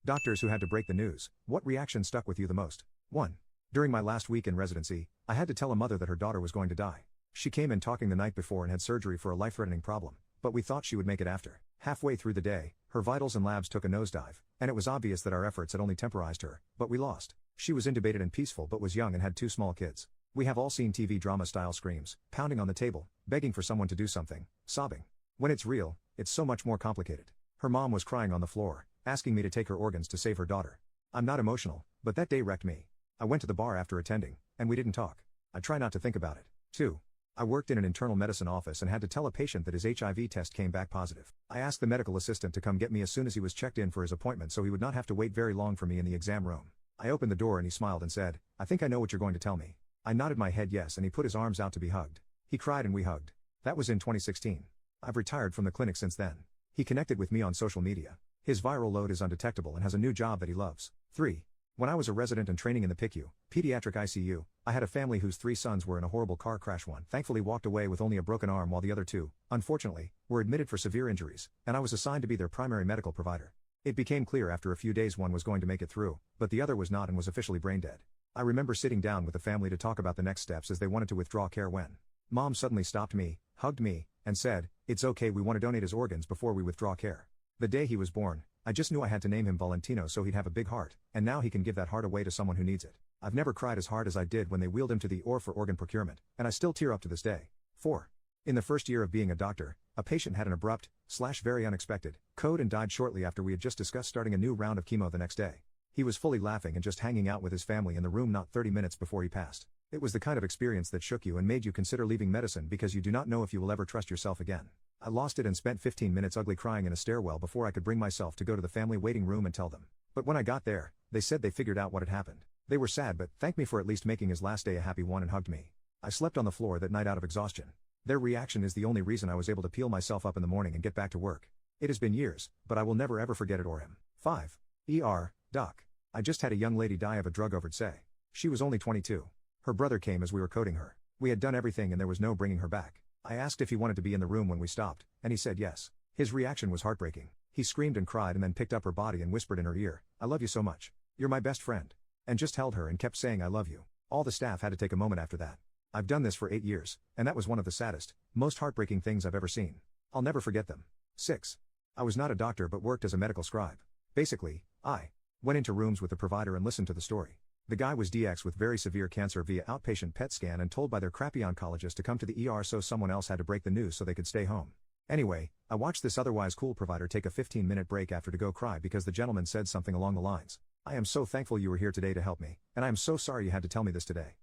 Doctors who had to break the news. What reaction stuck with you the most? 1. During my last week in residency, I had to tell a mother that her daughter was going to die. She came in talking the night before and had surgery for a life-threatening problem, but we thought she would make it after. Halfway through the day, her vitals and labs took a nosedive, and it was obvious that our efforts had only temporized her, but we lost. She was intubated and peaceful but was young and had 2 small kids. We have all seen TV drama-style screams, pounding on the table, begging for someone to do something, sobbing. When it's real, it's so much more complicated. Her mom was crying on the floor, asking me to take her organs to save her daughter. I'm not emotional, but that day wrecked me. I went to the bar after attending, and we didn't talk. I try not to think about it. 2. I worked in an internal medicine office and had to tell a patient that his HIV test came back positive. I asked the medical assistant to come get me as soon as he was checked in for his appointment so he would not have to wait very long for me in the exam room. I opened the door and he smiled and said, "I think I know what you're going to tell me." I nodded my head yes and he put his arms out to be hugged. He cried and we hugged. That was in 2016. I've retired from the clinic since then. He connected with me on social media. His viral load is undetectable and has a new job that he loves. 3. When I was a resident and training in the PICU, pediatric ICU, I had a family whose 3 sons were in a horrible car crash. One thankfully walked away with only a broken arm while the other 2, unfortunately, were admitted for severe injuries, and I was assigned to be their primary medical provider. It became clear after a few days one was going to make it through, but the other was not and was officially brain dead. I remember sitting down with the family to talk about the next steps as they wanted to withdraw care when Mom suddenly stopped me, hugged me, and said, "It's okay, we want to donate his organs before we withdraw care." The day he was born, I just knew I had to name him Valentino so he'd have a big heart, and now he can give that heart away to someone who needs it. I've never cried as hard as I did when they wheeled him to the OR for organ procurement, and I still tear up to this day. 4. In the first year of being a doctor, a patient had an abrupt/very unexpected code and died shortly after we had just discussed starting a new round of chemo the next day. He was fully laughing and just hanging out with his family in the room not 30 minutes before he passed. It was the kind of experience that shook you and made you consider leaving medicine because you do not know if you will ever trust yourself again. I lost it and spent 15 minutes ugly crying in a stairwell before I could bring myself to go to the family waiting room and tell them. But when I got there, they said they figured out what had happened. They were sad but thanked me for at least making his last day a happy one and hugged me. I slept on the floor that night out of exhaustion. Their reaction is the only reason I was able to peel myself up in the morning and get back to work. It has been years, but I will never ever forget it or him. 5. Doc. I just had a young lady die of a drug overdose. She was only 22. Her brother came as we were coding her. We had done everything and there was no bringing her back. I asked if he wanted to be in the room when we stopped, and he said yes. His reaction was heartbreaking. He screamed and cried and then picked up her body and whispered in her ear, "I love you so much. You're my best friend." And just held her and kept saying "I love you." All the staff had to take a moment after that. I've done this for 8 years, and that was one of the saddest, most heartbreaking things I've ever seen. I'll never forget them. 6. I was not a doctor but worked as a medical scribe. Basically, I went into rooms with the provider and listened to the story. The guy was DX with very severe cancer via outpatient PET scan and told by their crappy oncologist to come to the ER so someone else had to break the news so they could stay home. Anyway, I watched this otherwise cool provider take a 15-minute break after to go cry because the gentleman said something along the lines, "I am so thankful you were here today to help me, and I am so sorry you had to tell me this today."